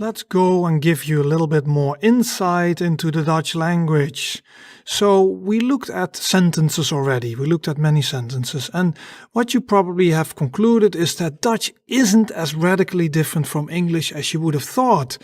let's go and give you a little bit more insight into the Dutch language. So we looked at sentences already. We looked at many sentences. And what you probably have concluded is that Dutch isn't as radically different from English as you would have thought.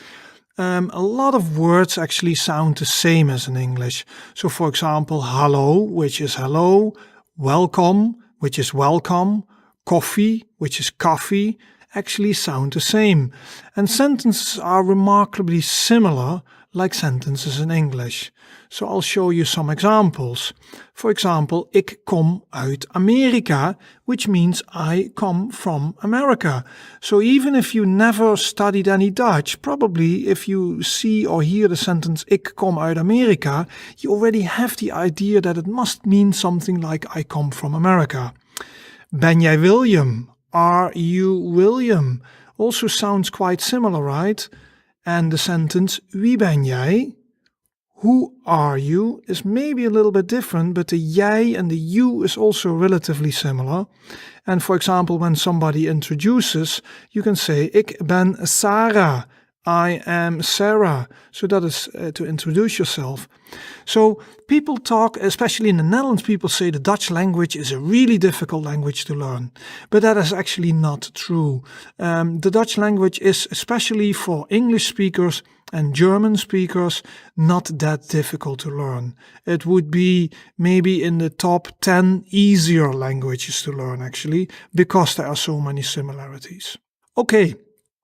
A lot of words actually sound the same as in English. So for example, hallo, which is hello, welcome, which is welcome, coffee, which is coffee, actually sound the same. And sentences are remarkably similar, like sentences in English. So I'll show you some examples. For example, ik kom uit Amerika, which means I come from America. So even if you never studied any Dutch, probably if you see or hear the sentence ik kom uit Amerika, you already have the idea that it must mean something like I come from America. Ben jij William? Are you William? Also sounds quite similar, right? And the sentence wie ben jij? Who are you is maybe a little bit different, but the jij and the you is also relatively similar. And for example, when somebody introduces, you can say ik ben Sarah. I am Sarah. So that is to introduce yourself. So people talk, especially in the Netherlands, people say the Dutch language is a really difficult language to learn. But that is actually not true. The Dutch language is, especially for English speakers and German speakers, not that difficult to learn. It would be maybe in the top 10 easier languages to learn actually, because there are so many similarities. Okay.